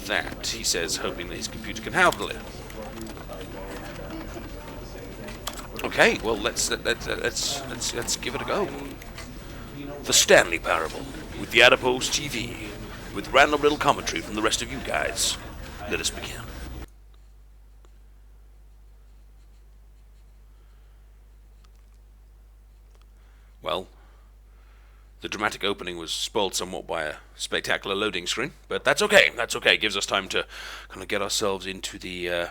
that, he says, hoping that his computer can handle it. Okay, well, let's give it a go. The Stanley Parable, with the Adipose TV, with random little commentary from the rest of you guys. Let us begin. Well, the dramatic opening was spoiled somewhat by a spectacular loading screen, but that's okay. That's okay. It gives us time to kind of get ourselves into the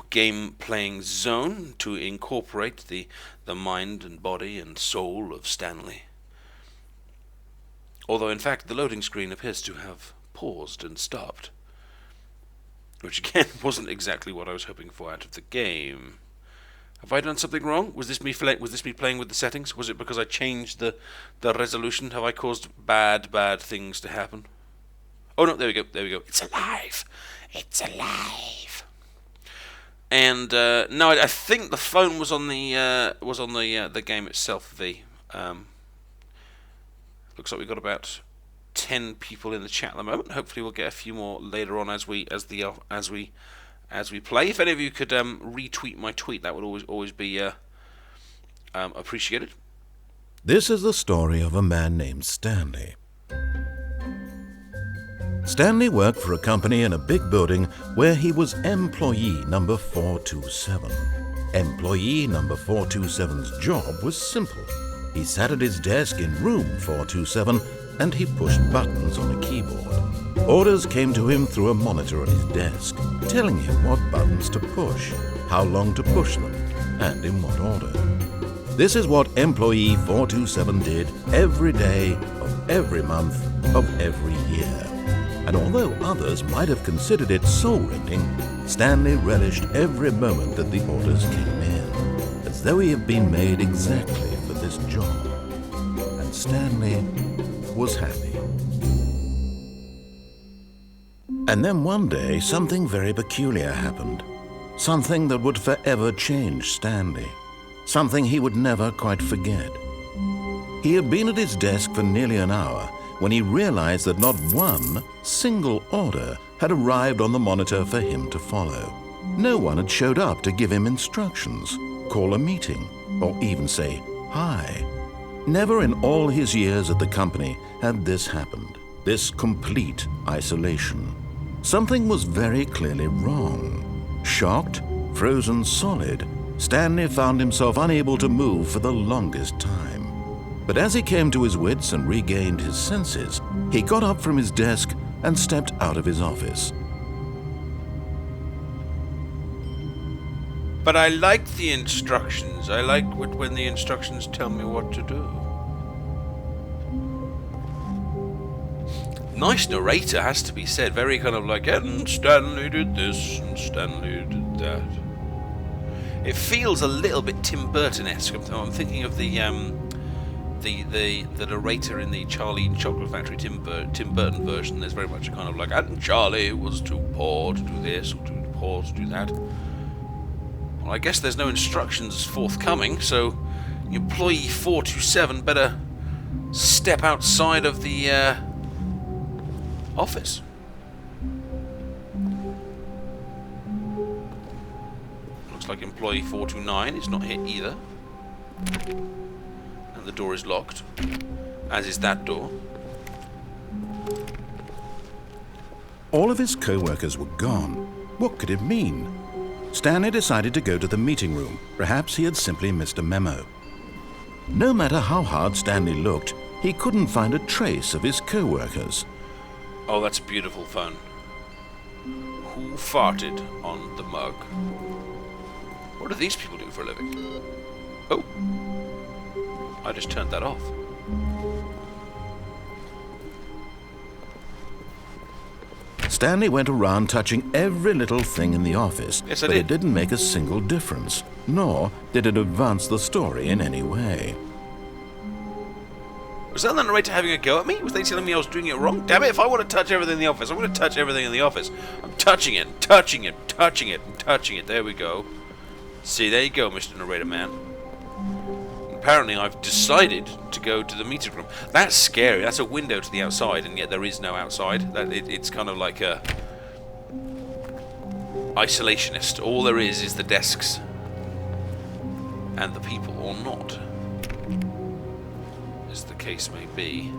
game-playing zone to incorporate the mind and body and soul of Stanley. Although, in fact, the loading screen appears to have paused and stopped, which again wasn't exactly what I was hoping for out of the game. Have I done something wrong? Was this me playing with the settings? Was it because I changed the resolution? Have I caused bad things to happen? Oh no, there we go. It's alive. It's alive. And no, I think the phone was on the game itself. Looks like we've got about 10 people in the chat at the moment. Hopefully, we'll get a few more later on as we play. If any of you could retweet my tweet, that would always be appreciated. This is the story of a man named Stanley. Stanley worked for a company in a big building where he was employee number 427. Employee number 427's job was simple. He sat at his desk in room 427 and he pushed buttons on a keyboard. Orders came to him through a monitor on his desk, telling him what buttons to push, how long to push them, and in what order. This is what employee 427 did every day of every month of every year. And although others might have considered it soul-rending, Stanley relished every moment that the orders came in, as though he had been made exactly for this job. And Stanley was happy. And then one day, something very peculiar happened. Something that would forever change Stanley. Something he would never quite forget. He had been at his desk for nearly an hour when he realized that not one single order had arrived on the monitor for him to follow. No one had showed up to give him instructions, call a meeting, or even say hi. Never in all his years at the company had this happened. This complete isolation. Something was very clearly wrong. Shocked, frozen solid, Stanley found himself unable to move for the longest time. But as he came to his wits and regained his senses, he got up from his desk and stepped out of his office. But I like the instructions. I like when the instructions tell me what to do. Nice narrator, has to be said. Very kind of like, and Stanley did this, and Stanley did that. It feels a little bit Tim Burton-esque. I'm thinking of the narrator in the Charlie and Chocolate Factory Tim Burton version. There's very much a kind of like, and Charlie was too poor to do this, or too poor to do that. Well, I guess there's no instructions forthcoming, so employee 427 better step outside of the office. Looks like employee 429 is not here either. And the door is locked, as is that door. All of his co-workers were gone. What could it mean? Stanley decided to go to the meeting room. Perhaps he had simply missed a memo. No matter how hard Stanley looked, he couldn't find a trace of his co-workers. Oh, that's a beautiful phone. Who farted on the mug? What do these people do for a living? Oh. I just turned that off. Stanley went around touching every little thing in the office, yes, I but did. It didn't make a single difference, nor did it advance the story in any way. Was that the narrator having a go at me? Was they telling me I was doing it wrong? Damn it, if I want to touch everything in the office, I'm going to touch everything in the office. I'm touching it, touching it, touching it, and touching it. There we go. See, there you go, Mr. Narrator Man. Apparently, I've decided to go to the meeting room. That's scary. That's a window to the outside, and yet there is no outside. It's kind of like a isolationist. All there is the desks. And the people, or not. As the case may be.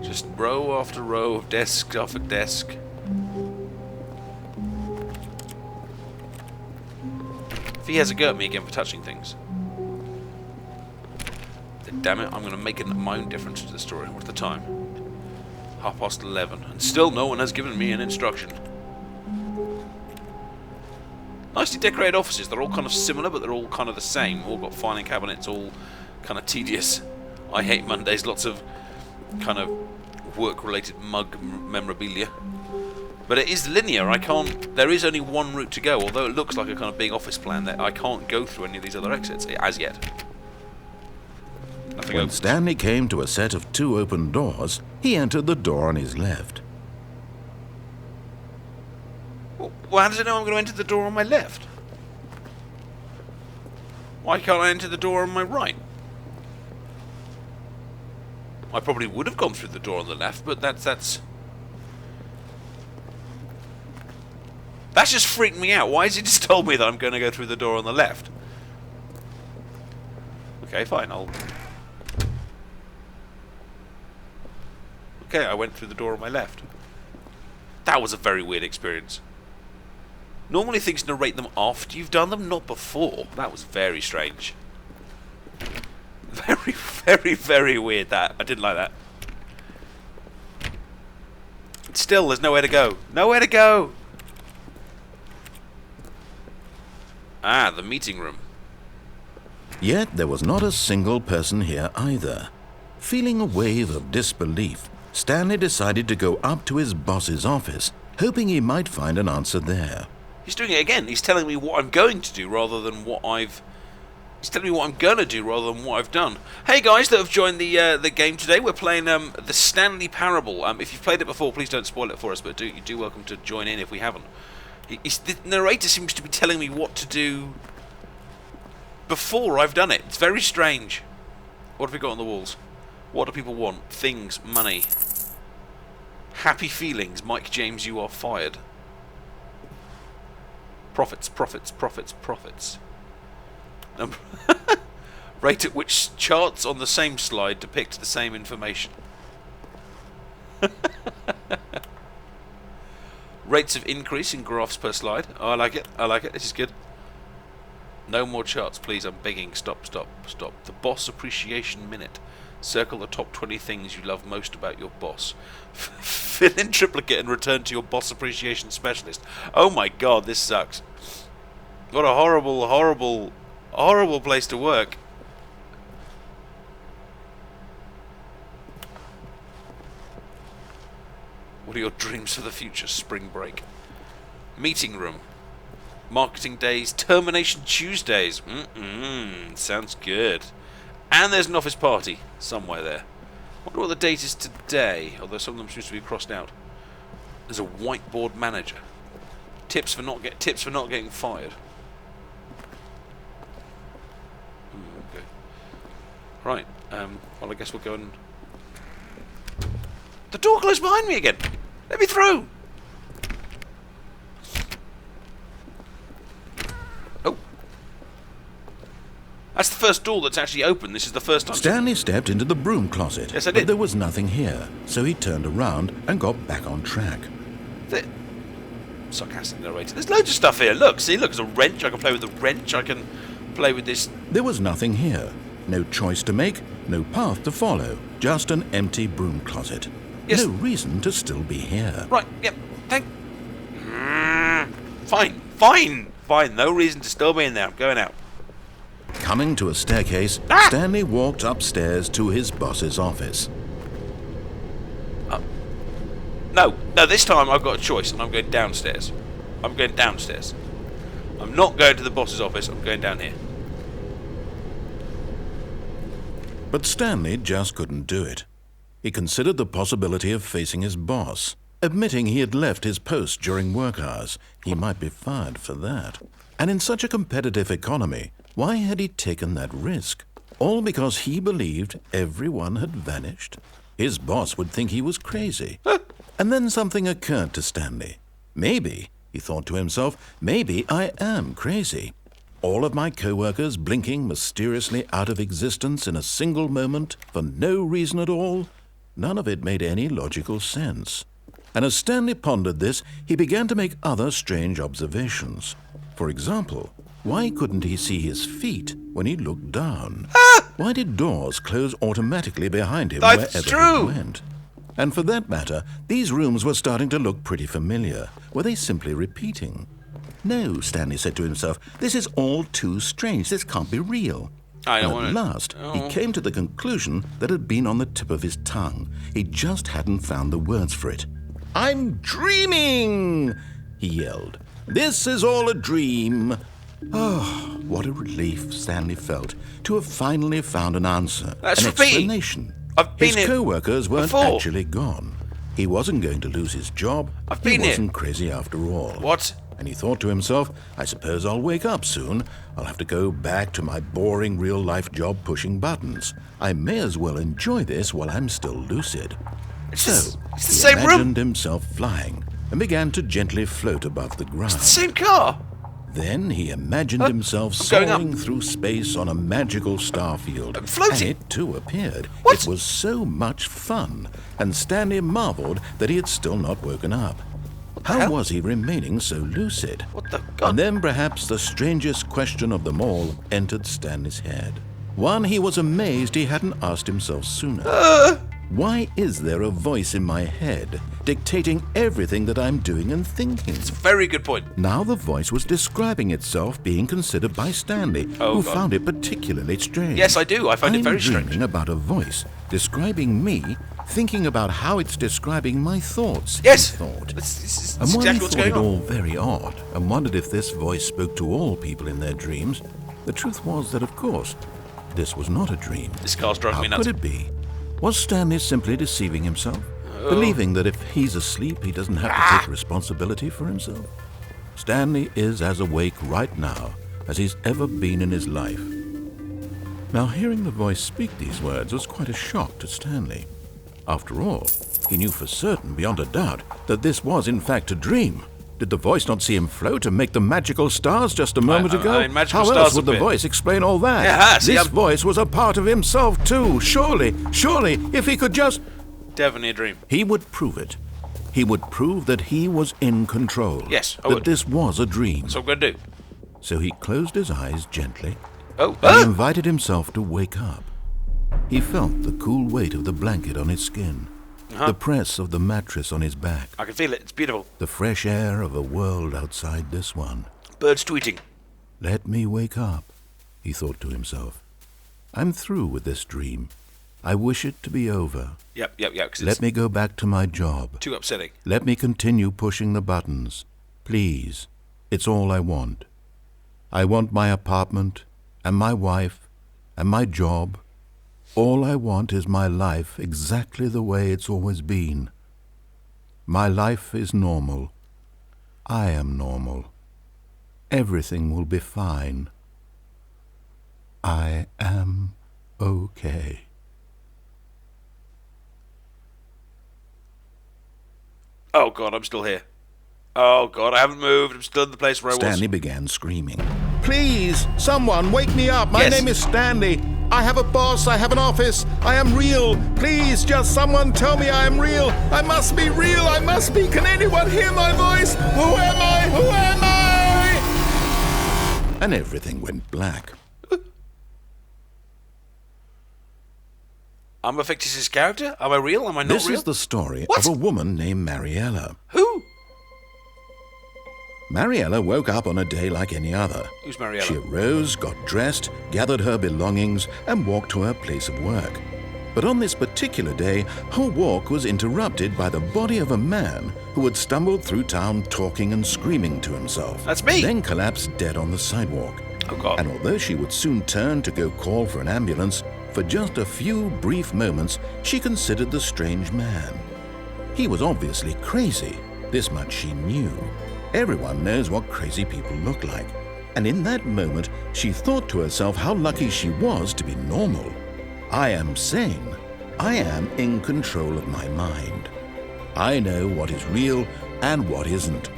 Just row after row of desk after desk. If he has a go at me again for touching things, then damn it, I'm going to make my own difference to the story. What's the time? 11:30, and still no one has given me an instruction. Nicely decorated offices. They're all kind of similar, but they're all kind of the same. All got filing cabinets, all kind of tedious. I hate Mondays. Lots of kind of work-related mug memorabilia. But it is linear. There is only one route to go, although it looks like a kind of big office plan. That I can't go through any of these other exits as yet. Nothing When opens. Stanley came to a set of 2 open doors, he entered the door on his left. Well, how does it know I'm going to enter the door on my left? Why can't I enter the door on my right? I probably would have gone through the door on the left, but that's just freaked me out. Why has he just told me that I'm going to go through the door on the left? Okay, fine, Okay, I went through the door on my left. That was a very weird experience. Normally things narrate them after you've done them, not before. That was very strange. Very, very, very weird, that. I didn't like that. Still, there's nowhere to go. Nowhere to go! Ah, the meeting room. Yet there was not a single person here either. Feeling a wave of disbelief, Stanley decided to go up to his boss's office, hoping he might find an answer there. He's doing it again. He's telling me what I'm going to do rather than what I've... He's telling me what I'm going to do rather than what I've done. Hey guys that have joined the game today, we're playing the Stanley Parable. If you've played it before, please don't spoil it for us, but you're welcome to join in if we haven't. The narrator seems to be telling me what to do before I've done it. It's very strange. What have we got on the walls? What do people want? Things, money. Happy feelings. Mike James, you are fired. Profits, profits, profits, profits. Rate at which charts on the same slide depict the same information. Rates of increase in graphs per slide. Oh, I like it. I like it. This is good. No more charts, please. I'm begging. Stop, stop, stop. The boss appreciation minute. Circle the top 20 things you love most about your boss. Fill in triplicate and return to your boss appreciation specialist. Oh my god, this sucks. What a horrible, horrible, horrible place to work. What are your dreams for the future? Spring break. Meeting room. Marketing days. Termination Tuesdays. Sounds good. And there's an office party somewhere there. Wonder what the date is today, although some of them seems to be crossed out. There's a whiteboard manager. Tips for not getting fired. Okay. Right. Well, I guess we'll go and... The door closed behind me again. Let me through. Oh. That's the first door that's actually open. This is the first time. Stanley stepped into the broom closet. Yes, I did. But there was nothing here, so he turned around and got back on track. Sarcastic narrator. There's loads of stuff here. Look, see, look, there's a wrench. I can play with the wrench. I can play with this. There was nothing here. No choice to make, no path to follow. Just an empty broom closet. Yes. No reason to still be here. Right, yep, Fine. No reason to still be in there. I'm going out. Coming to a staircase, Stanley walked upstairs to his boss's office. No, this time I've got a choice and I'm going downstairs. I'm not going to the boss's office. I'm going down here. But Stanley just couldn't do it. He considered the possibility of facing his boss, admitting he had left his post during work hours. He might be fired for that. And in such a competitive economy, why had he taken that risk? All because he believed everyone had vanished? His boss would think he was crazy. And then something occurred to Stanley. Maybe, he thought to himself, maybe I am crazy. All of my co-workers blinking mysteriously out of existence in a single moment for no reason at all. None of it made any logical sense. And as Stanley pondered this, he began to make other strange observations. For example, why couldn't he see his feet when he looked down? Why did doors close automatically behind him wherever he went? And for that matter, these rooms were starting to look pretty familiar. Were they simply repeating? No, Stanley said to himself, this is all too strange. This can't be real. At last, he came to the conclusion that had been on the tip of his tongue. He just hadn't found the words for it. I'm dreaming, he yelled. This is all a dream. Oh, what a relief Stanley felt to have finally found an answer, an explanation. His co-workers weren't actually gone. He wasn't going to lose his job. He wasn't crazy after all. What? And he thought to himself, I suppose I'll wake up soon. I'll have to go back to my boring real-life job pushing buttons. I may as well enjoy this while I'm still lucid. It's the he same imagined himself flying and began to gently float above the ground. It's the same car. Then he imagined himself soaring through space on a magical star field. Floating. And it too appeared. What? It was so much fun, and Stanley marveled that he had still not woken up. How was he remaining so lucid? What the God? And then perhaps the strangest question of them all entered Stanley's head. One he was amazed he hadn't asked himself sooner. Why is there a voice in my head dictating everything that I'm doing and thinking? It's a very good point. Now the voice was describing itself being considered by Stanley, who found it particularly strange. Yes, I do. I find it very strange. I'm dreaming about a voice describing me, thinking about how it's describing my thoughts. Yes, he thought. This And while exactly he what's thought going it on. all very odd and wondered if this voice spoke to all people in their dreams, the truth was that, of course, this was not a dream. This car's driving me How nuts. could it be? Was Stanley simply deceiving himself? Believing that if he's asleep, he doesn't have to take responsibility for himself? Stanley is as awake right now as he's ever been in his life. Now, hearing the voice speak these words was quite a shock to Stanley. After all, he knew for certain, beyond a doubt, that this was in fact a dream. Did the voice not see him float and make the magical stars just a moment ago? How else would the voice explain all that? This voice was a part of himself too. Surely, if he could just... Definitely a dream. He would prove it. He would prove that he was in control. Yes, I that would. this was a dream. That's what I'm going to do. So he closed his eyes gently and he invited himself to wake up. He felt the cool weight of the blanket on his skin, the press of the mattress on his back. I can feel it. It's beautiful. The fresh air of a world outside this one. Birds tweeting. Let me wake up, he thought to himself. I'm through with this dream. I wish it to be over. Yep. Let me go back to my job. Too upsetting. Let me continue pushing the buttons. Please. It's all I want. I want my apartment, and my wife, and my job. All I want is my life exactly the way it's always been. My life is normal. I am normal. Everything will be fine. I am okay. Oh, God, I'm still here. Oh, God, I haven't moved. I'm still in the place where I was. Stanley began screaming. Please, someone, wake me up. My name is Stanley. I have a boss. I have an office. I am real. Please, just someone tell me I am real. I must be real. I must be. Can anyone hear my voice? Who am I? Who am I? And everything went black. I'm a fictitious character? Am I real? Am I not real? This is the story of a woman named Mariella. Who? Mariella woke up on a day like any other. Who's Mariella? She arose, got dressed, gathered her belongings, and walked to her place of work. But on this particular day, her walk was interrupted by the body of a man who had stumbled through town talking and screaming to himself. That's me! Then collapsed dead on the sidewalk. Oh, God. And although she would soon turn to go call for an ambulance, for just a few brief moments, she considered the strange man. He was obviously crazy. This much she knew. Everyone knows what crazy people look like. And in that moment, she thought to herself how lucky she was to be normal. I am sane. I am in control of my mind. I know what is real and what isn't.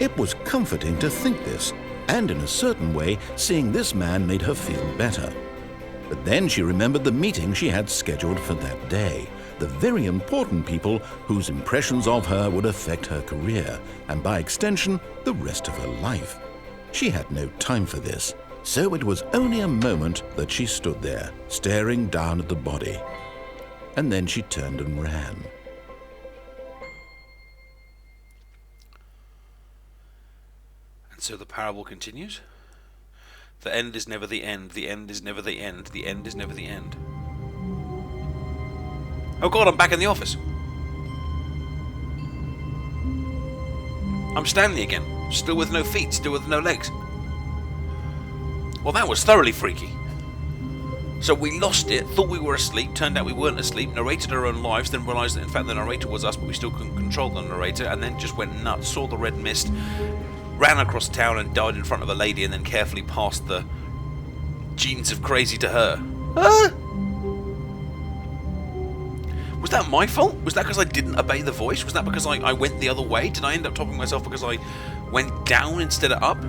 It was comforting to think this, and in a certain way, seeing this man made her feel better. But then she remembered the meeting she had scheduled for that day, the very important people whose impressions of her would affect her career, and by extension, the rest of her life. She had no time for this, so it was only a moment that she stood there, staring down at the body. And then she turned and ran. And so the parable continues. The end is never the end, the end is never the end, the end is never the end. Oh God, I'm back in the office. I'm Stanley again, still with no feet, still with no legs. Well, that was thoroughly freaky. So we lost it, thought we were asleep, turned out we weren't asleep, narrated our own lives, then realised that in fact the narrator was us, but we still couldn't control the narrator, and then just went nuts, saw the red mist, ran across town and died in front of a lady, and then carefully passed the genes of crazy to her. Was that my fault? Was that because I didn't obey the voice? Was that because I went the other way? Did I end up topping myself because I went down instead of up?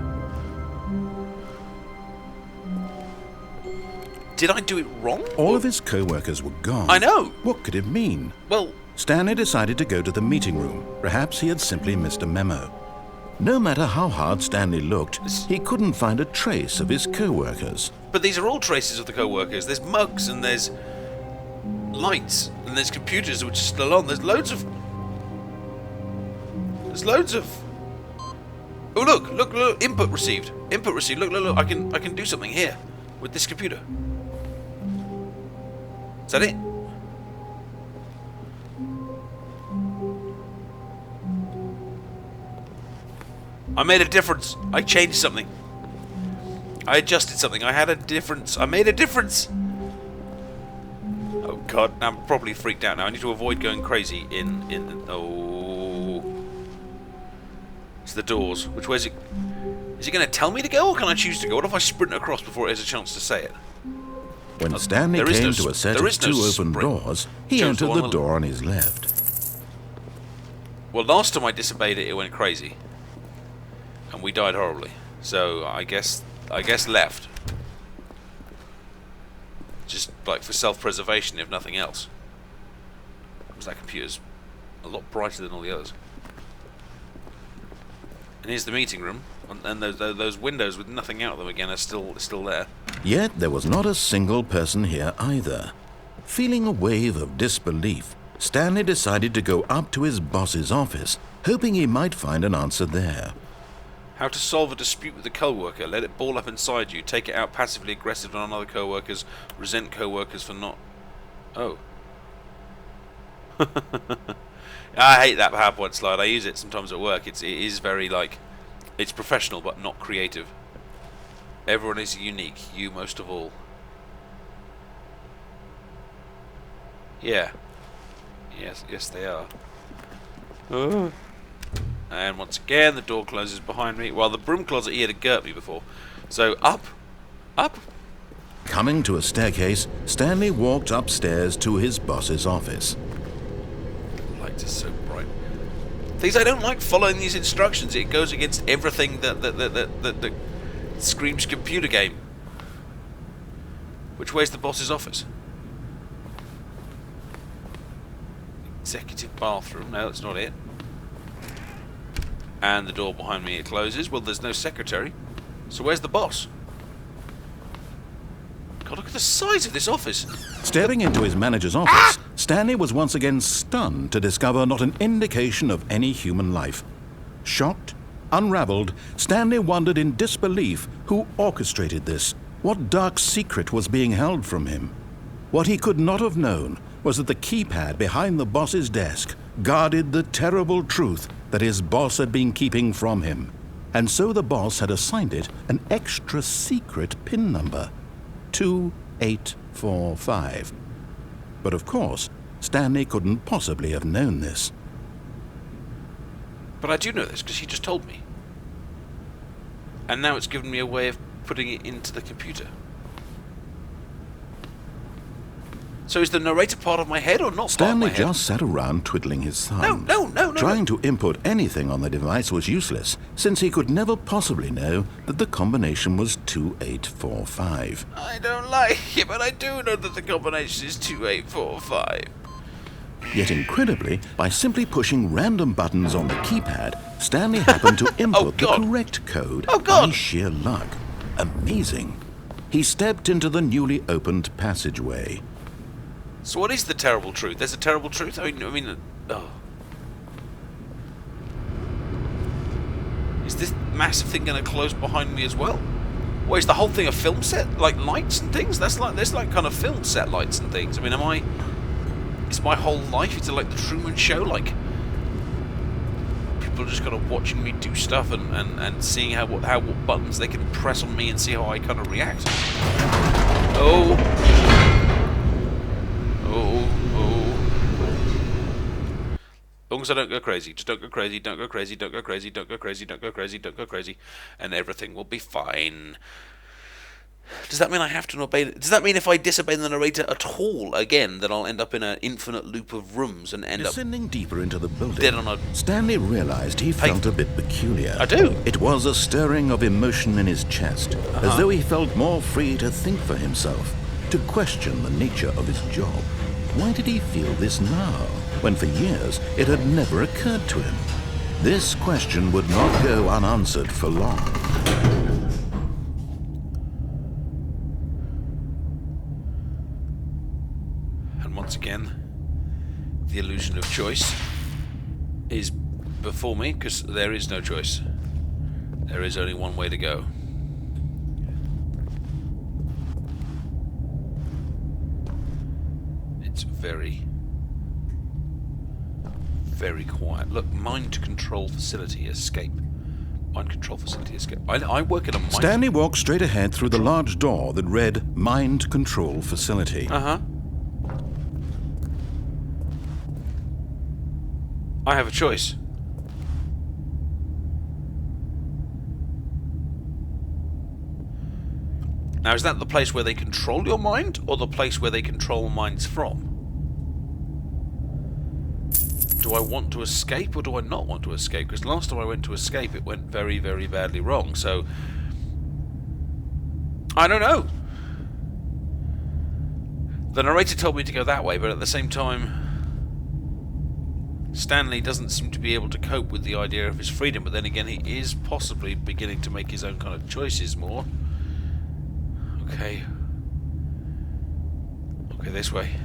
Did I do it wrong? All of his co-workers were gone. I know. What could it mean? Well, Stanley decided to go to the meeting room. Perhaps he had simply missed a memo. No matter how hard Stanley looked, he couldn't find a trace of his co-workers. but these are all traces of the co-workers. There's mugs and there's lights and there's computers which are still on. There's loads of... Oh, look, input received. Look, I can do something here with this computer. Is that it? I made a difference. I changed something. I adjusted something. I had a difference. I made a difference. Oh God, now I'm probably freaked out now. I need to avoid going crazy oh. It's the doors. Which way is it? Is he going to tell me to go, or can I choose to go? What if I sprint across before it has a chance to say it? When Stanley came to a set of two open doors, he entered the door on his left. Well, last time I disobeyed it, it went crazy. And we died horribly. So I guess left. Just like for self-preservation, if nothing else. Because that computer's a lot brighter than all the others. And here's the meeting room, and those windows with nothing out of them again are still there. Yet there was not a single person here either. Feeling a wave of disbelief, Stanley decided to go up to his boss's office, hoping he might find an answer there. How to solve a dispute with a co-worker. Let it ball up inside you. Take it out passively aggressive on other co-workers. Resent co-workers for not... Oh. I hate that PowerPoint slide. I use it sometimes at work. It is very, like... It's professional, but not creative. Everyone is unique. You most of all. Yeah. Yes they are. And once again, the door closes behind me. Well, the broom closet here had girt me before. So, up. Coming to a staircase, Stanley walked upstairs to his boss's office. The light is so bright. Things I don't like following these instructions. It goes against everything that screams computer game. Which way's the boss's office? Executive bathroom. No, that's not it. And the door behind me, it closes. Well, there's no secretary. So where's the boss? God, look at the size of this office. Stepping into his manager's office, Stanley was once again stunned to discover not an indication of any human life. Shocked, unraveled, Stanley wondered in disbelief who orchestrated this. What dark secret was being held from him? What he could not have known was that the keypad behind the boss's desk guarded the terrible truth that his boss had been keeping from him. And so the boss had assigned it an extra secret PIN number, 2845. But of course, Stanley couldn't possibly have known this. But I do know this because he just told me. And now it's given me a way of putting it into the computer. So is the narrator part of my head or not Stanley part of my head? just sat around twiddling his thumbs. No. Trying to input anything on the device was useless, since he could never possibly know that the combination was 2845. I don't like it, but I do know that the combination is 2845. Yet incredibly, by simply pushing random buttons on the keypad, Stanley happened to input the correct code by sheer luck. Amazing. He stepped into the newly opened passageway. So what is the terrible truth? There's a terrible truth? I mean, Is this massive thing going to close behind me as well? What, is the whole thing a film set? Like lights and things? There's like kind of film set lights and things. I mean, is my whole life, is it like the Truman Show? Like, people are just kind of watching me do stuff and seeing what buttons they can press on me and see how I kind of react. Oh. As long as I don't go crazy. Just don't go crazy, don't go crazy, don't go crazy, don't go crazy, don't go crazy, don't go crazy, and everything will be fine. Does that mean I have to obey? Does that mean if I disobey the narrator at all again, that I'll end up in an infinite loop of rooms and end Descending deeper into the building, dead on a... Stanley realized he felt a bit peculiar. I do. It was a stirring of emotion in his chest, as though he felt more free to think for himself, to question the nature of his job. Why did he feel this now, when for years it had never occurred to him? This question would not go unanswered for long. And once again, the illusion of choice is before me, because there is no choice. There is only one way to go. It's very, very quiet. Look, mind control facility escape. Mind control facility escape. I work at a mind... Stanley walked straight ahead through the large door that read Mind Control Facility. I have a choice. Now, is that the place where they control your mind, or the place where they control minds from? Do I want to escape, or do I not want to escape? Because last time I went to escape, it went very, very badly wrong, so... I don't know! The narrator told me to go that way, but at the same time... Stanley doesn't seem to be able to cope with the idea of his freedom, but then again, he is possibly beginning to make his own kind of choices more. Okay. Okay, this way.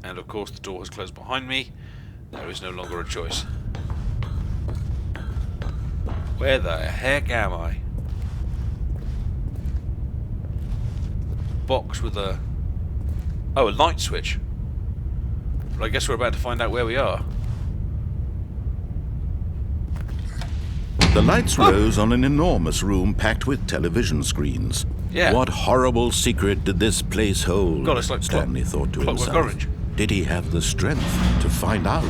And of course the door has closed behind me. There is no longer a choice. Where the heck am I? Box with a... Oh, a light switch. But I guess we're about to find out where we are. The lights rose on an enormous room packed with television screens. Yeah. What horrible secret did this place hold? God, it's like Stanley thought to Clockwork himself. Orange. Did he have the strength to find out?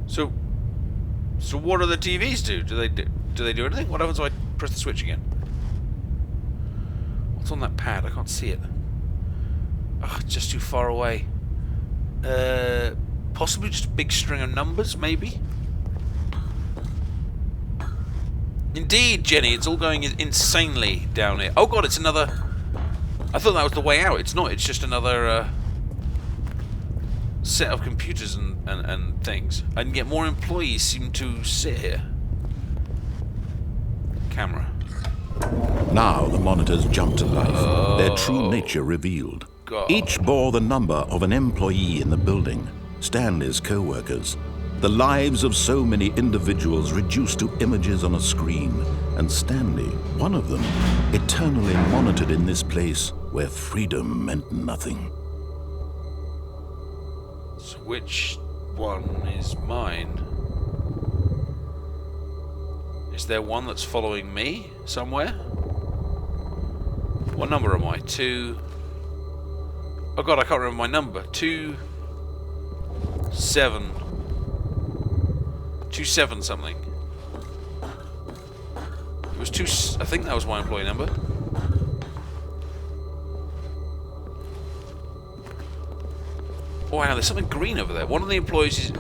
So what do the TVs do? Do they do anything? What happens if I press the switch again? What's on that pad? I can't see it. Ugh, it's just too far away. Possibly just a big string of numbers, maybe? Indeed, Jenny, it's all going insanely down here. Oh god, it's another... I thought that was the way out. It's not, it's just another set of computers and things. And yet more employees seem to sit here. Camera. Now the monitors jumped to life, their true nature revealed. God. Each bore the number of an employee in the building, Stanley's co-workers. The lives of so many individuals reduced to images on a screen, and Stanley, one of them, eternally monitored in this place where freedom meant nothing. So which one is mine? Is there one that's following me somewhere? What number am I? 2... Oh god, I can't remember my number. 27 something. was two. I think that was my employee number. Oh, wow, there's something green over there. One of the employees is...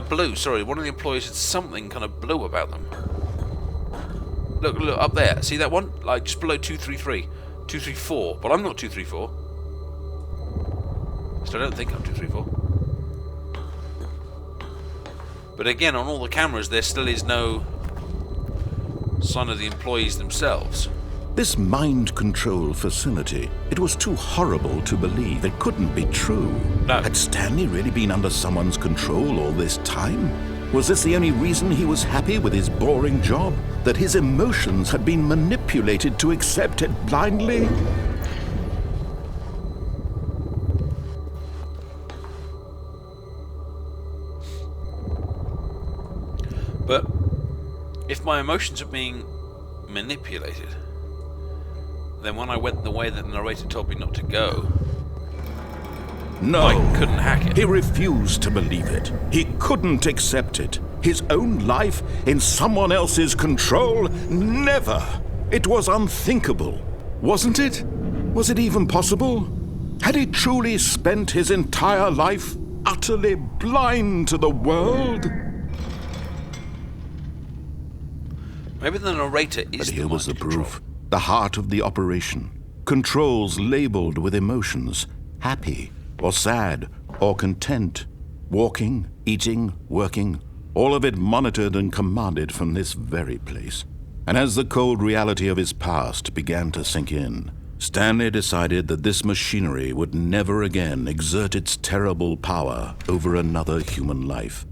blue, sorry. One of the employees had something kind of blue about them. Look, up there. See that one? Like, just below 233. 234. But I'm not 234. So I don't think I'm 234. But again, on all the cameras, there still is no sign of the employees themselves. This mind control facility, it was too horrible to believe. It couldn't be true. No. Had Stanley really been under someone's control all this time? Was this the only reason he was happy with his boring job? That his emotions had been manipulated to accept it blindly? But if my emotions are being manipulated, then when I went the way that the narrator told me not to go, No. I couldn't hack it. He refused to believe it. He couldn't accept it. His own life in someone else's control? Never. It was unthinkable. Wasn't it? Was it even possible? Had he truly spent his entire life utterly blind to the world? Maybe the narrator is But here the was the mind control. proof. The heart of the operation. Controls labeled with emotions. Happy, or sad, or content. Walking, eating, working. All of it monitored and commanded from this very place. And as the cold reality of his past began to sink in, Stanley decided that this machinery would never again exert its terrible power over another human life.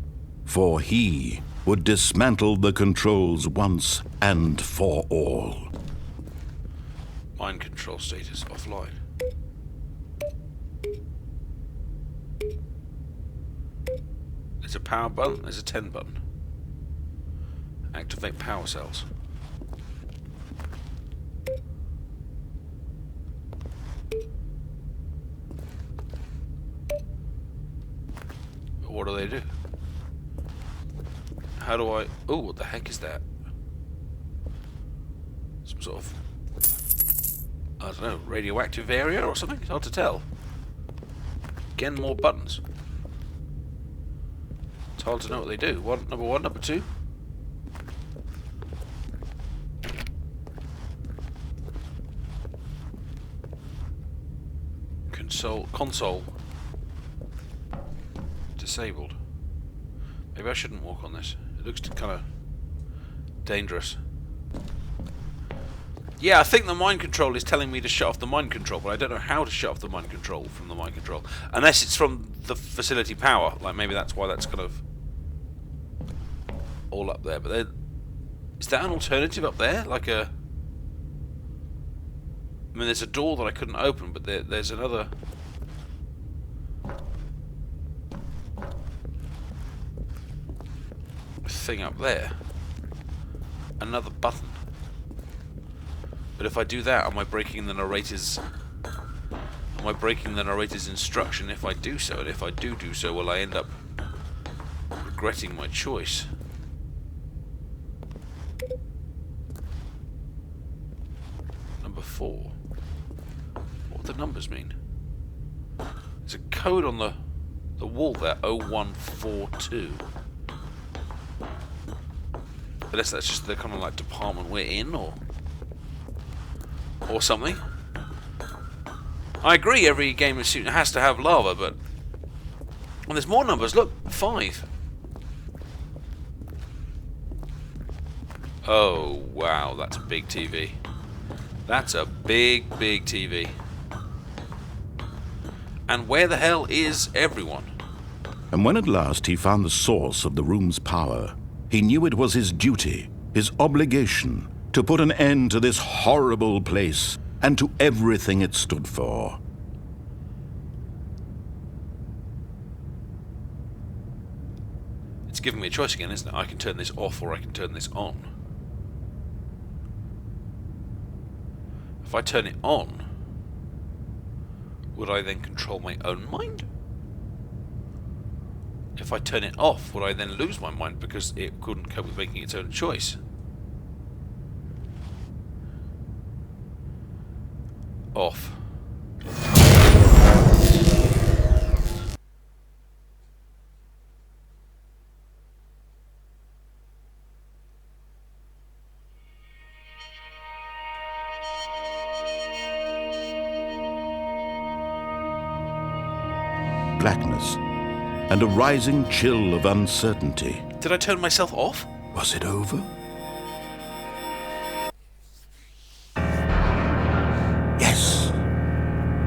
For he would dismantle the controls once and for all. Mind control status offline. There's a power button, there's a 10 button. Activate power cells. What do they do? How do I... Oh, what the heck is that? Some sort of... I don't know, radioactive area or something? It's hard to tell. Again, more buttons. It's hard to know what they do. Number one, number two. Console. Disabled. Maybe I shouldn't walk on this. It looks kind of dangerous. Yeah, I think the mind control is telling me to shut off the mind control, but I don't know how to shut off the mind control from the mind control. Unless it's from the facility power. Like, maybe that's why that's kind of all up there. But is that an alternative up there? Like a... I mean, there's a door that I couldn't open, but there's another... thing up there. Another button. But if I do that, am I breaking the narrator's... Am I breaking the narrator's instruction if I do so? And if I do so, will I end up regretting my choice? Number 4. What do the numbers mean? There's a code on the wall there, 0142. Unless that's just the kind of like department we're in, or something. I agree, every game has to have lava, but... Well, there's more numbers. Look, 5. Oh, wow, that's a big TV. That's a big, big TV. And where the hell is everyone? And when at last he found the source of the room's power, he knew it was his duty, his obligation, to put an end to this horrible place and to everything it stood for. It's giving me a choice again, isn't it? I can turn this off or I can turn this on. If I turn it on, would I then control my own mind? If I turn it off, would I then lose my mind because it couldn't cope with making its own choice? Off. Blackness and a rising chill of uncertainty. Did I turn myself off? Was it over? Yes.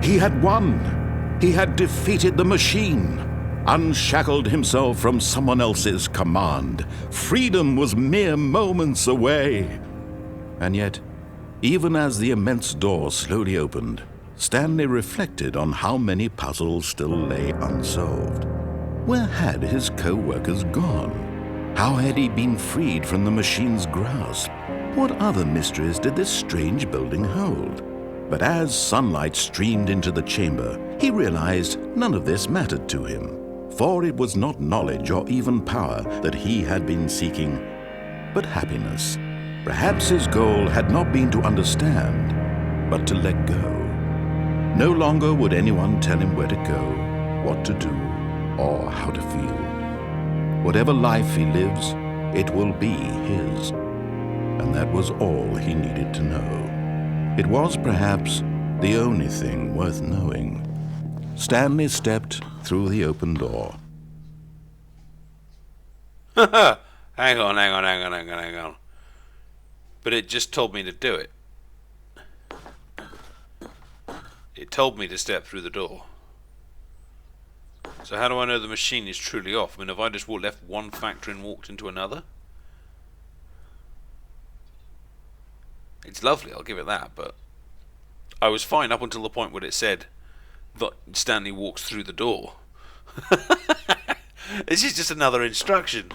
He had won. He had defeated the machine, unshackled himself from someone else's command. Freedom was mere moments away. And yet, even as the immense door slowly opened, Stanley reflected on how many puzzles still lay unsolved. Where had his co-workers gone? How had he been freed from the machine's grasp? What other mysteries did this strange building hold? But as sunlight streamed into the chamber, he realized none of this mattered to him, for it was not knowledge or even power that he had been seeking, but happiness. Perhaps his goal had not been to understand, but to let go. No longer would anyone tell him where to go, what to do, or how to feel. Whatever life he lives, it will be his. And that was all he needed to know. It was perhaps the only thing worth knowing. Stanley stepped through the open door. Hang on. But it just told me to do it. It told me to step through the door. So how do I know the machine is truly off? I mean, have I just left one factory and walked into another? It's lovely, I'll give it that, but I was fine up until the point where it said that Stanley walks through the door. This is just another instruction.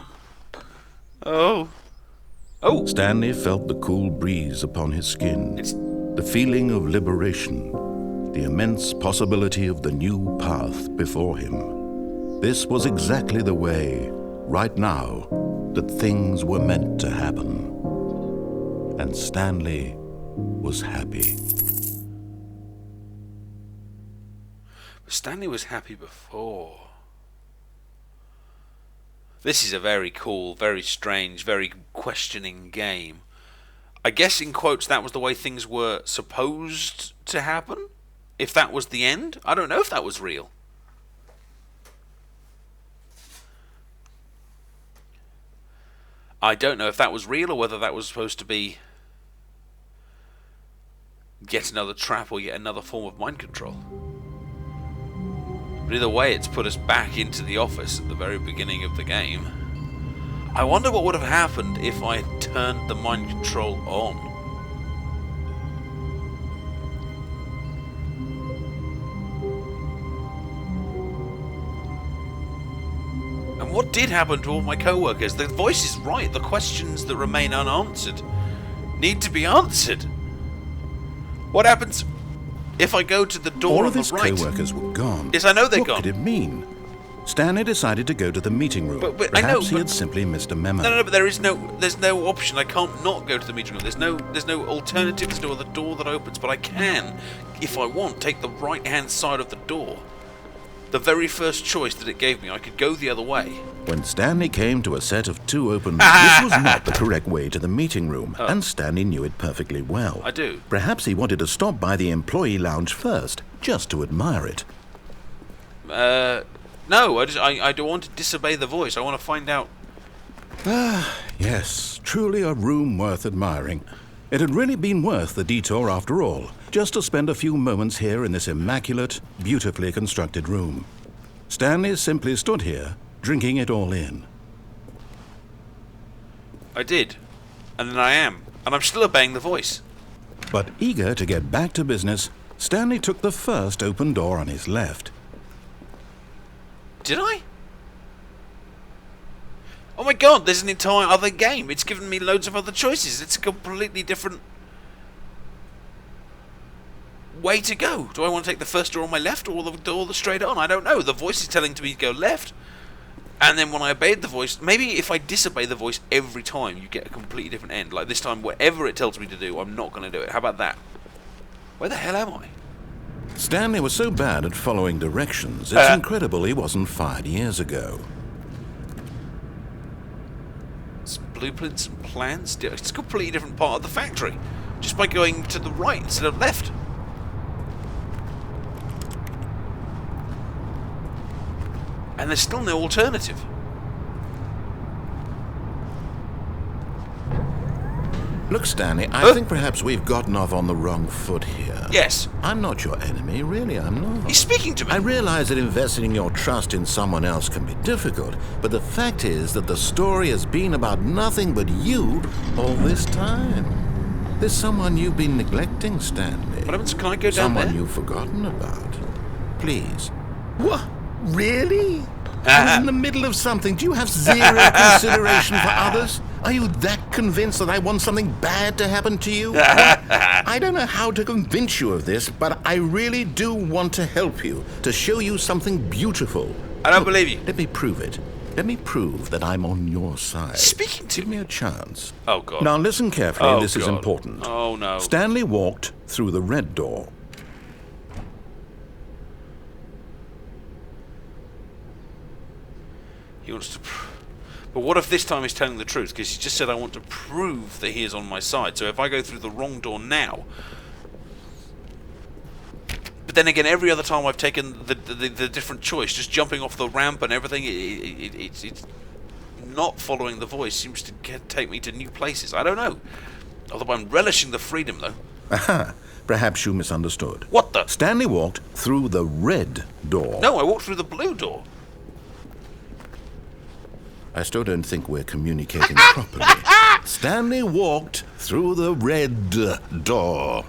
Oh. Stanley felt the cool breeze upon his skin, the feeling of liberation, the immense possibility of the new path before him. This was exactly the way, right now, that things were meant to happen. And Stanley was happy. Stanley was happy before. This is a very cool, very strange, very questioning game. I guess in quotes that was the way things were supposed to happen? If that was the end? I don't know if that was real. I don't know if that was real or whether that was supposed to be yet another trap or yet another form of mind control. But either way, it's put us back into the office at the very beginning of the game. I wonder what would have happened if I had turned the mind control on. And what did happen to all my co-workers? The voice is right. The questions that remain unanswered need to be answered. What happens if I go to the door on the right? All of his co-workers were gone. Yes, I know they're gone. What could it mean? Stanley decided to go to the meeting room. But Perhaps he had simply missed a memo. No, but there's no option. I can't not go to the meeting room. There's no alternative. There's no other door that opens. But I can, if I want, take the right-hand side of the door. The very first choice that it gave me, I could go the other way. When Stanley came to a set of two open doors, this was not the correct way to the meeting room, and Stanley knew it perfectly well. I do. Perhaps he wanted to stop by the employee lounge first, just to admire it. No, I don't want to disobey the voice. I want to find out. Yes, truly a room worth admiring. It had really been worth the detour after all, just to spend a few moments here in this immaculate, beautifully constructed room. Stanley simply stood here, drinking it all in. I did. And then I am. And I'm still obeying the voice. But eager to get back to business, Stanley took the first open door on his left. Did I? Oh my god, there's an entire other game. It's given me loads of other choices. It's a completely different way to go. Do I want to take the first door on my left or the door that's straight on? I don't know. The voice is telling me to go left. And then when I obeyed the voice, maybe if I disobey the voice every time, you get a completely different end. Like this time, whatever it tells me to do, I'm not going to do it. How about that? Where the hell am I? Stanley was so bad at following directions, it's incredible he wasn't fired years ago. It's blueprints and plans. It's a completely different part of the factory. Just by going to the right instead of left. And there's still no alternative. Look, Stanley, I think perhaps we've gotten off on the wrong foot here. Yes. I'm not your enemy, really, I'm not. He's speaking to me. I realize that investing your trust in someone else can be difficult, but the fact is that the story has been about nothing but you all this time. There's someone you've been neglecting, Stanley. What happens? Can I go down Someone there? you've forgotten about. Please. What? Really? I was in the middle of something. Do you have zero consideration for others? Are you that convinced that I want something bad to happen to you? Well, I don't know how to convince you of this, but I really do want to help you, to show you something beautiful. I don't believe you. Let me prove it. Let me prove that I'm on your side. Speaking to Give me a chance. Oh, God. Now listen carefully, Oh, this is God. important. Oh, no. Stanley walked through the red door. He wants to... But what if this time he's telling the truth? Because he just said, I want to prove that he is on my side. So if I go through the wrong door now... But then again, every other time I've taken the different choice, just jumping off the ramp and everything, it's not following the voice seems to take me to new places. I don't know. Although I'm relishing the freedom, though. Aha. Perhaps you misunderstood. What the? Stanley walked through the red door. No, I walked through the blue door. I still don't think we're communicating properly. Stanley walked through the red door.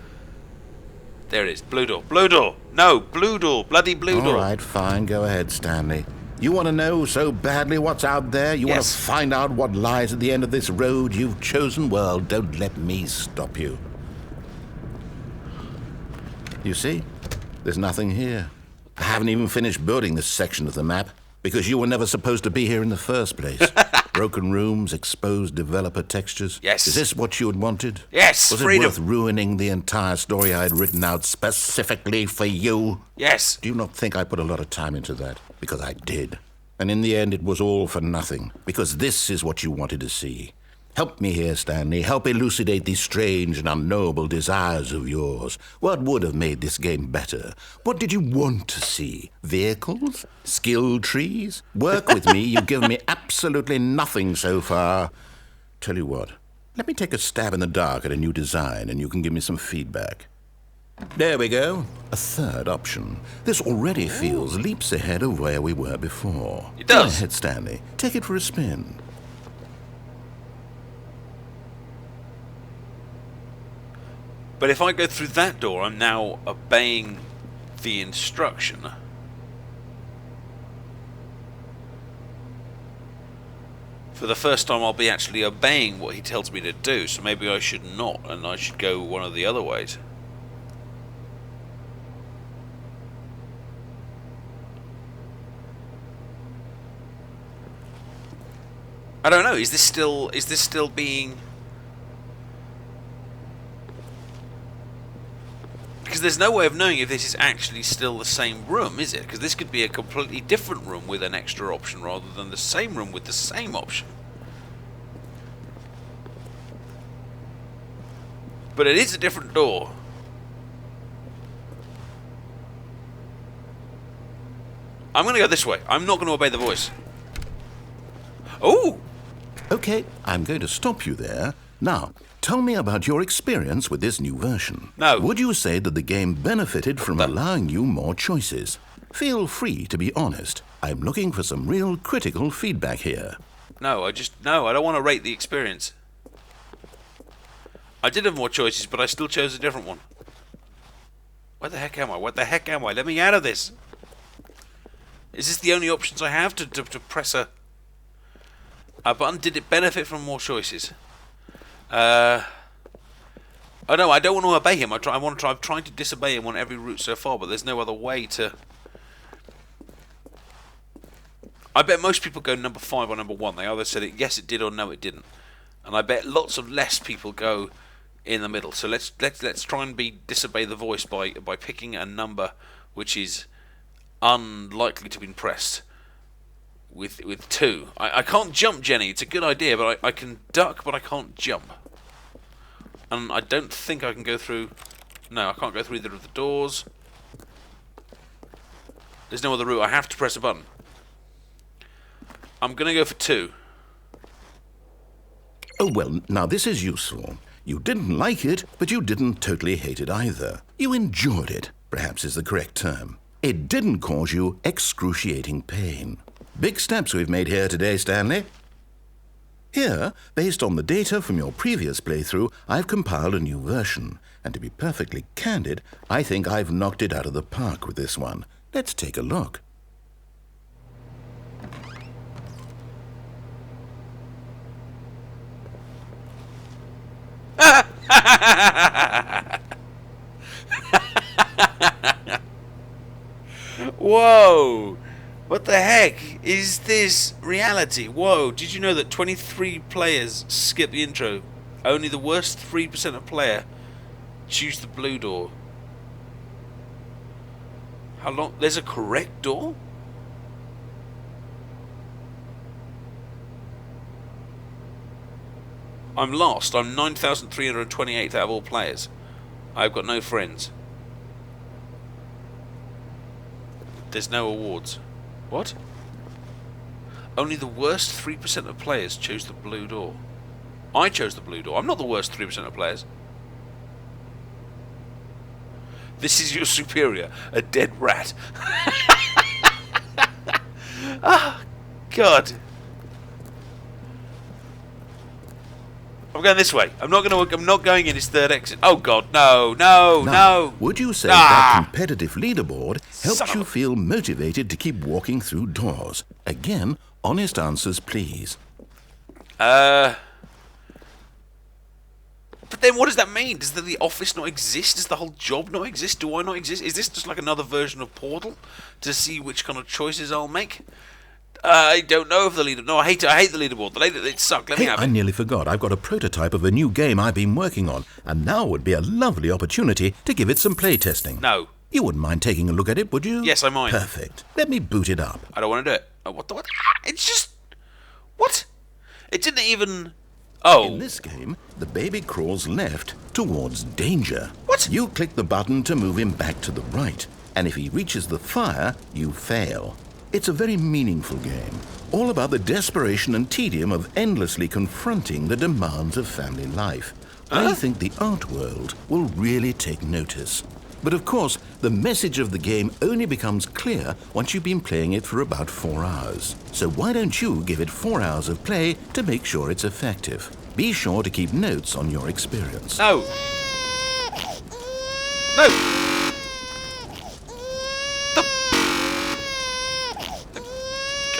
There it is. Blue door. Blue door. No, blue door. Bloody blue door. All right, fine. Go ahead, Stanley. You want to know so badly what's out there? You want to Yes. find out what lies at the end of this road you've chosen? Well, don't let me stop you. You see? There's nothing here. I haven't even finished building this section of the map because you were never supposed to be here in the first place. Broken rooms, exposed developer textures. Yes. Is this what you had wanted? Yes, Was freedom. it worth ruining the entire story I had written out specifically for you? Yes. Do you not think I put a lot of time into that? Because I did. And in the end, it was all for nothing. Because this is what you wanted to see. Help me here, Stanley. Help elucidate these strange and unknowable desires of yours. What would have made this game better? What did you want to see? Vehicles? Skill trees? Work with me. You've given me absolutely nothing so far. Tell you what. Let me take a stab in the dark at a new design, and you can give me some feedback. There we go. A third option. This already feels leaps ahead of where we were before. It does. Go ahead, Stanley. Take it for a spin. But if I go through that door, I'm now obeying the instruction. For the first time, I'll be actually obeying what he tells me to do, so maybe I should not, and I should go one of the other ways. I don't know, is this still being... Because there's no way of knowing if this is actually still the same room, is it? Because this could be a completely different room with an extra option rather than the same room with the same option. But it is a different door. I'm going to go this way. I'm not going to obey the voice. Oh! Okay, I'm going to stop you there. Now, tell me about your experience with this new version. No. Would you say that the game benefited from allowing you more choices? Feel free to be honest. I'm looking for some real critical feedback here. No, I don't want to rate the experience. I did have more choices, but I still chose a different one. Where the heck am I? What the heck am I? Let me out of this. Is this the only options I have to press a button? Did it benefit from more choices? Oh no, I don't want to obey him. I'm trying to disobey him on every route so far, but there's no other way to... I bet most people go number 5 or number 1. They either said yes it did or no it didn't. And I bet lots of less people go in the middle. So let's try and disobey the voice by picking a number which is unlikely to be pressed. With 2, I can't jump, Jenny. It's a good idea, but I can duck, but I can't jump. And I don't think I can go through. No, I can't go through either of the doors. There's no other route. I have to press a button. I'm gonna go for 2. Oh, well, now this is useful. You didn't like it, but you didn't totally hate it either. You enjoyed it, perhaps is the correct term. It didn't cause you excruciating pain. Big steps we've made here today, Stanley. Here, based on the data from your previous playthrough, I've compiled a new version. And to be perfectly candid, I think I've knocked it out of the park with this one. Let's take a look. Whoa! What the heck is this reality? Whoa! Did you know that 23 players skip the intro? Only the worst 3% of player choose the blue door. How long? There's a correct door? I'm lost. I'm 9,328 out of all players. I've got no friends. There's no awards. What? Only the worst 3% of players chose the blue door. I chose the blue door. I'm not the worst 3% of players. This is your superior, a dead rat. Oh, God. I'm going this way. I'm not going in his third exit. Oh God, no. Now, would you say that competitive leaderboard helped you feel motivated to keep walking through doors? Again, honest answers, please. But then what does that mean? Does the office not exist? Does the whole job not exist? Do I not exist? Is this just like another version of Portal to see which kind of choices I'll make? I don't know if the leader. No, I hate the leaderboard. It sucked. Let me have it. I nearly forgot. I've got a prototype of a new game I've been working on, and now would be a lovely opportunity to give it some play testing. No. You wouldn't mind taking a look at it, would you? Yes, I mind. Perfect. Let me boot it up. I don't want to do it. Oh, what? It's just... What? It didn't even... Oh. In this game, the baby crawls left towards danger. What? You click the button to move him back to the right, and if he reaches the fire, you fail. It's a very meaningful game, all about the desperation and tedium of endlessly confronting the demands of family life. I think the art world will really take notice. But of course, the message of the game only becomes clear once you've been playing it for about 4 hours. So why don't you give it 4 hours of play to make sure it's effective? Be sure to keep notes on your experience. No.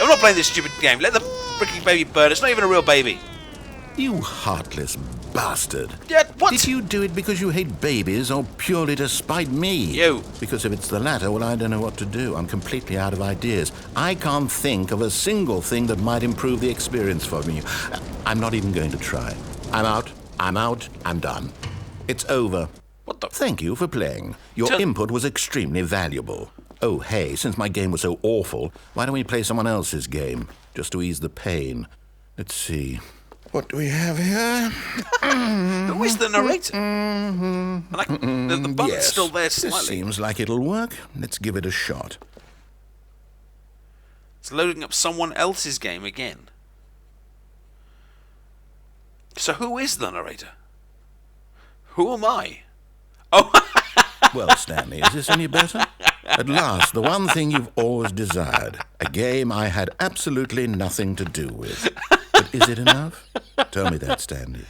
I'm not playing this stupid game. Let the freaking baby burn. It's not even a real baby. You heartless bastard. Yeah, what? Did you do it because you hate babies or purely to spite me? You. Because if it's the latter, well, I don't know what to do. I'm completely out of ideas. I can't think of a single thing that might improve the experience for me. I'm not even going to try. I'm out. I'm done. It's over. What the? Thank you for playing. Your input was extremely valuable. Oh, hey, since my game was so awful, why don't we play someone else's game, just to ease the pain? Let's see. What do we have here? Who is the narrator? The button's still there slightly. This seems like it'll work. Let's give it a shot. It's loading up someone else's game again. So who is the narrator? Who am I? Oh, well, Stanley, is this any better? At last, the one thing you've always desired. A game I had absolutely nothing to do with. But is it enough? Tell me that, Stanley.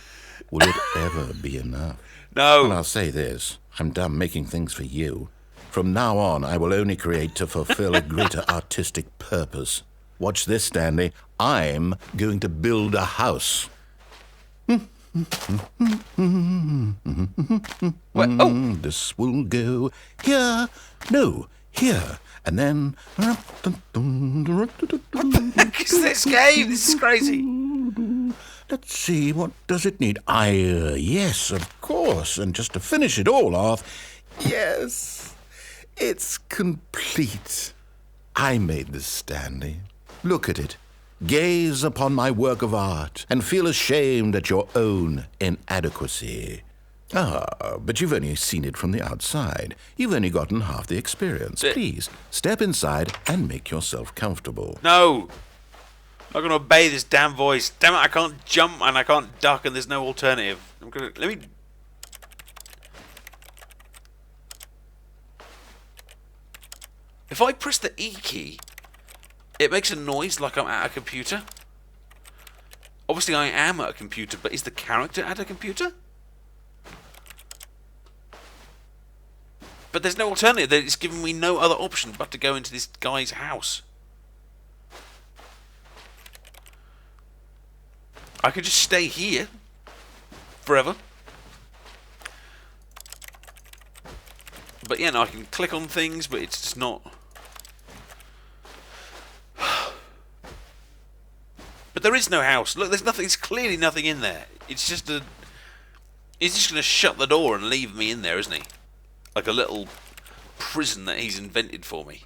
Will it ever be enough? No. Well, I'll say this. I'm done making things for you. From now on, I will only create to fulfill a greater artistic purpose. Watch this, Stanley. I'm going to build a house. What? Oh. This will go here. No, here. And then... What the heck is this game? This is crazy. Let's see, what does it need? Yes, of course. And just to finish it all off, yes, it's complete. I made this, Stanley. Look at it. Gaze upon my work of art and feel ashamed at your own inadequacy. Ah, but you've only seen it from the outside. You've only gotten half the experience. Please, step inside and make yourself comfortable. No! I'm not going to obey this damn voice. Damn it, I can't jump and I can't duck and there's no alternative. Let me... If I press the E key, it makes a noise like I'm at a computer. Obviously I am at a computer, but is the character at a computer? But there's no alternative. It's giving me no other option but to go into this guy's house. I could just stay here forever. But yeah, no, I can click on things, but it's just not... But there is no house. Look, there's nothing. There's clearly nothing in there. It's just a... He's just going to shut the door and leave me in there, isn't he? Like a little prison that he's invented for me.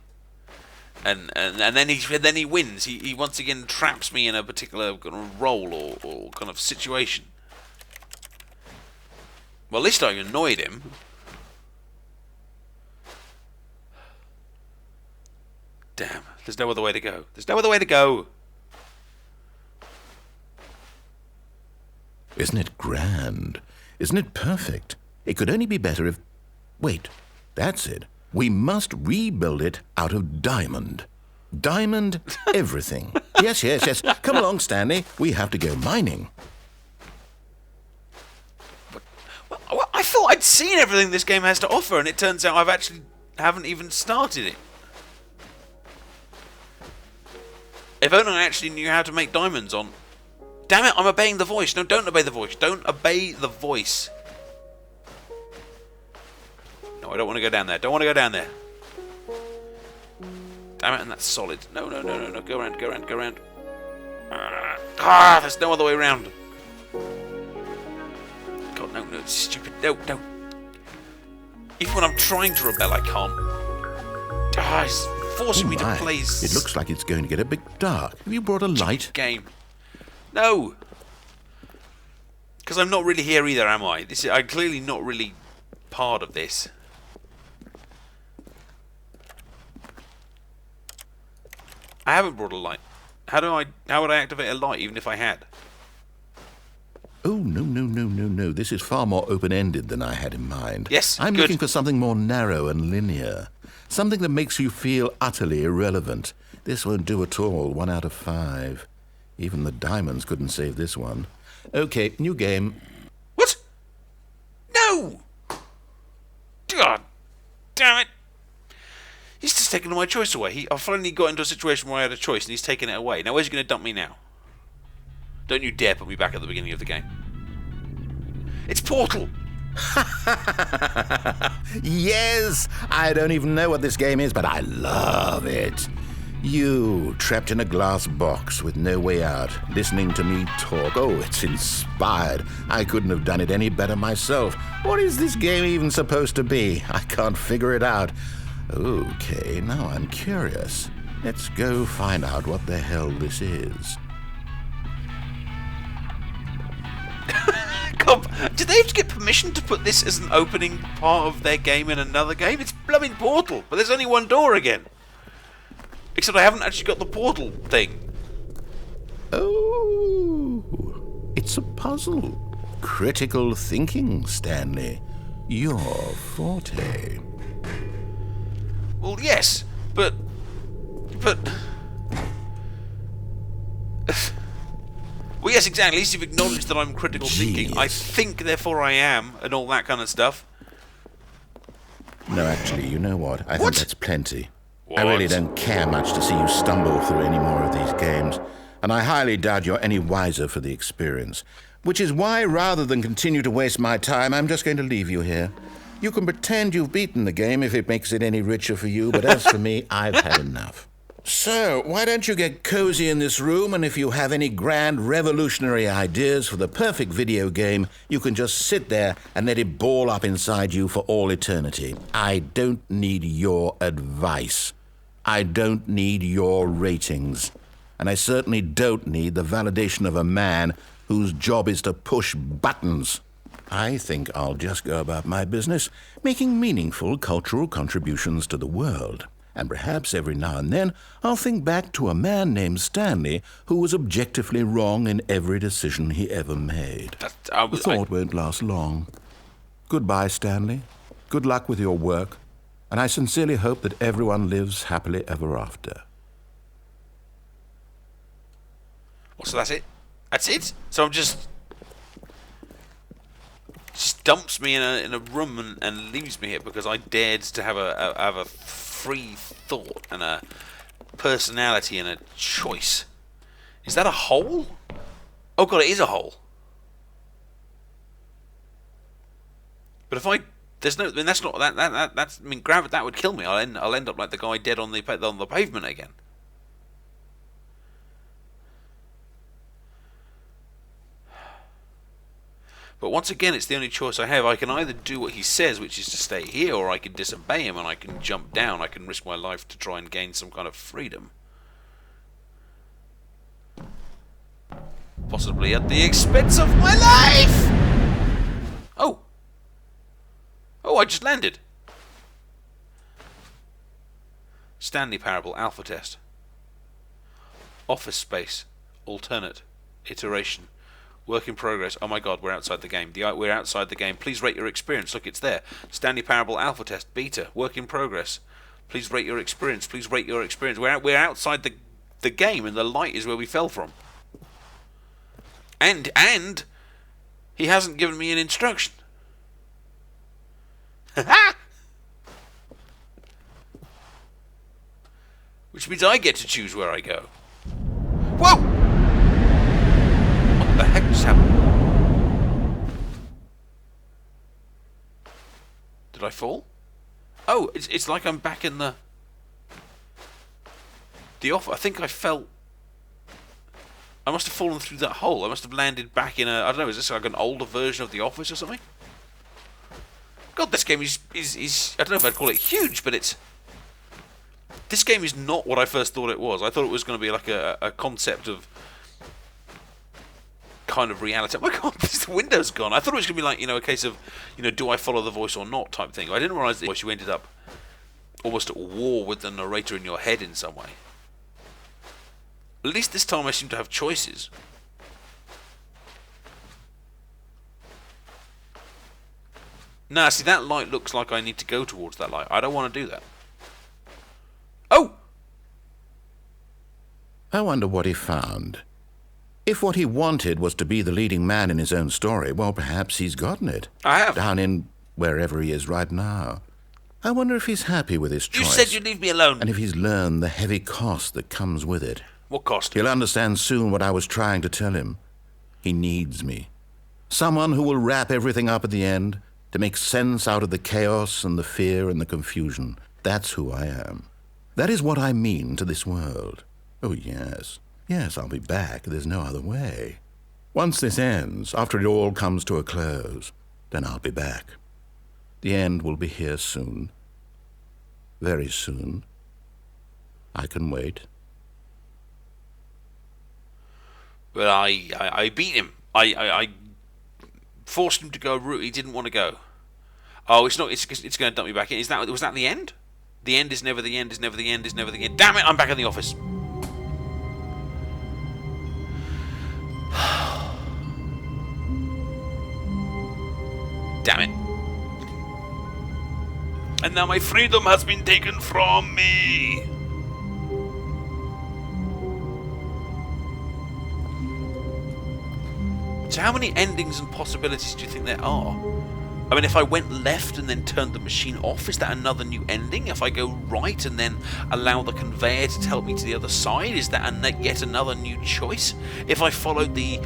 And then he wins. He once again traps me in a particular kind of role or kind of situation. Well, at least I annoyed him. Damn, there's no other way to go. There's no other way to go. Isn't it grand? Isn't it perfect? It could only be better if... Wait, that's it. We must rebuild it out of diamond. Diamond everything. Yes. Come along, Stanley. We have to go mining. Well, I thought I'd seen everything this game has to offer, and it turns out haven't even started it. If only I actually knew how to make diamonds on... Damn it, I'm obeying the voice. No, don't obey the voice. Don't obey the voice. No, I don't want to go down there. Don't want to go down there. Damn it, and that's solid. No. Go around. There's no other way around. God, no, it's stupid. No. Even when I'm trying to rebel, I can't. It's forcing me to play... It looks like it's going to get a bit dark. Have you brought a light? Game. No. Because I'm not really here either, am I? I'm clearly not really part of this. I haven't brought a light. How would I activate a light even if I had? Oh, no. This is far more open-ended than I had in mind. Yes, I'm looking for something more narrow and linear. Something that makes you feel utterly irrelevant. This won't do at all. 1 out of 5. Even the diamonds couldn't save this one. Okay, new game. What? No! God damn it! He's just taken my choice away. I finally got into a situation where I had a choice and he's taken it away. Now where's he going to dump me now? Don't you dare put me back at the beginning of the game. It's Portal! Yes! I don't even know what this game is, but I love it. You, trapped in a glass box with no way out, listening to me talk. Oh, it's inspired. I couldn't have done it any better myself. What is this game even supposed to be? I can't figure it out. Okay, now I'm curious. Let's go find out what the hell this is. God, did they have to get permission to put this as an opening part of their game in another game? It's blooming Portal, but there's only one door again. Except I haven't actually got the portal thing. Oh, it's a puzzle. Critical thinking, Stanley. Your forte. Well, yes, but... Well, yes, exactly. At least you've acknowledged that I'm critical thinking. I think, therefore I am, and all that kind of stuff. No, actually, you know what? I think that's plenty. What? I really don't care much to see you stumble through any more of these games, and I highly doubt you're any wiser for the experience. Which is why, rather than continue to waste my time, I'm just going to leave you here. You can pretend you've beaten the game if it makes it any richer for you, but as for me, I've had enough. So, why don't you get cozy in this room, and if you have any grand revolutionary ideas for the perfect video game, you can just sit there and let it ball up inside you for all eternity. I don't need your advice. I don't need your ratings. And I certainly don't need the validation of a man whose job is to push buttons. I think I'll just go about my business, making meaningful cultural contributions to the world. And perhaps every now and then I'll think back to a man named Stanley who was objectively wrong in every decision he ever made. The thought won't last long. Goodbye, Stanley. Good luck with your work. And I sincerely hope that everyone lives happily ever after. Well, so that's it? That's it? So I'm just dumps me in a room and leaves me here because I dared to have a free thought and a personality and a choice. Is that a hole? Oh god, it is a hole. But if there's no, I mean that's not that's I mean gravity, that would kill me. I'll end up like the guy dead on the pavement again. But once again, it's the only choice I have. I can either do what he says, which is to stay here, or I can disobey him and I can jump down. I can risk my life to try and gain some kind of freedom. Possibly at the expense of my life! Oh! Oh, I just landed! Stanley Parable Alpha Test. Office space. Alternate. Iteration. Work in progress. Oh my god, we're outside the game. We're outside the game. Please rate your experience. Look, it's there. Stanley Parable Alpha Test. Beta. Work in progress. Please rate your experience. Please rate your experience. We're outside the game, and the light is where we fell from. And he hasn't given me an instruction. Which means I get to choose where I go. Whoa! What the heck just happened? Did I fall? Oh, it's like I'm back in the office. I think I felt. I must have fallen through that hole. I must have landed back in I don't know. Is this like an older version of The Office or something? God, this game is I don't know if I'd call it huge, but this game is not what I first thought it was. I thought it was going to be like a concept of kind of reality. Oh my god, the window's gone. I thought it was going to be like, a case of, do I follow the voice or not type thing. I didn't realise that you ended up almost at war with the narrator in your head in some way. At least this time I seem to have choices. Nah, see, that light looks like I need to go towards that light. I don't want to do that. Oh! I wonder what he found. If what he wanted was to be the leading man in his own story, well, perhaps he's gotten it. I have. Down in wherever he is right now. I wonder if he's happy with his choice. You said you'd leave me alone. And if he's learned the heavy cost that comes with it. What cost? He'll understand soon what I was trying to tell him. He needs me. Someone who will wrap everything up at the end, to make sense out of the chaos and the fear and the confusion. That's who I am. That is what I mean to this world. Oh, yes. Yes, I'll be back. There's no other way. Once this ends, after it all comes to a close, then I'll be back. The end will be here soon. Very soon. I can wait. But I beat him. I forced him to go a route he didn't want to go. Oh, it's not. It's going to dump me back in. Was that the end? The end is never the end. Is never the end. Is never the end. Damn it! I'm back in the office. Damn it! And now my freedom has been taken from me. So how many endings and possibilities do you think there are? I mean, if I went left and then turned the machine off, is that another new ending? If I go right and then allow the conveyor to help me to the other side, is that yet another new choice? If I followed the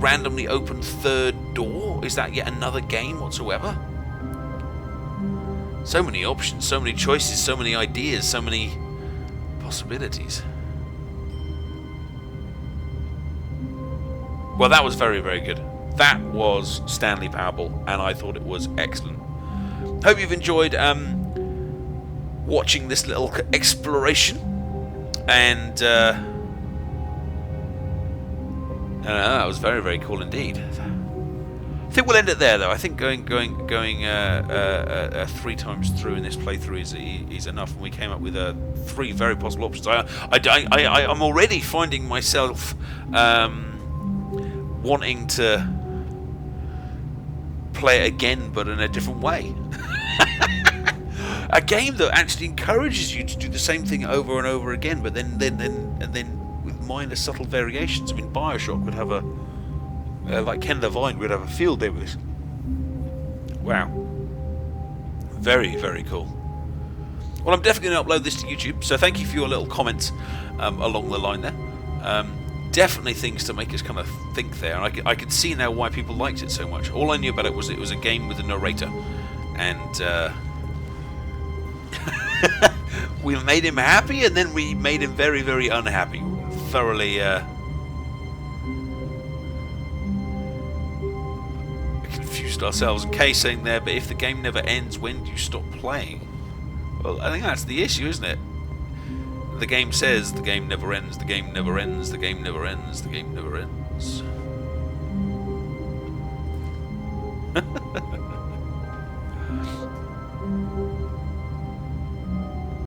randomly opened third door, is that yet another game whatsoever? So many options, so many choices, so many ideas, so many possibilities. Well, that was very, very good. That was Stanley Parable, and I thought it was excellent. Hope you've enjoyed watching this little exploration, and that was very, very cool indeed. I think we'll end it there, though. I think going 3 times through in this playthrough is enough, and we came up with 3 very possible options. I'm already finding myself wanting to play it again, but in a different way. A game that actually encourages you to do the same thing over and over again, but then with minor subtle variations. I mean, BioShock would have like Ken Levine would have a field day with this. Wow. Very, very cool. Well, I'm definitely going to upload this to YouTube, so thank you for your little comments along the line there. Definitely things to make us kind of think there, and I could see now why people liked it so much. All I knew about it was a game with a narrator, and we made him happy, and then we made him very, very unhappy. Thoroughly confused ourselves. Kay saying there, but if the game never ends, when do you stop playing? Well, I think that's the issue, isn't it? The game says the game never ends, the game never ends, the game never ends, the game never ends.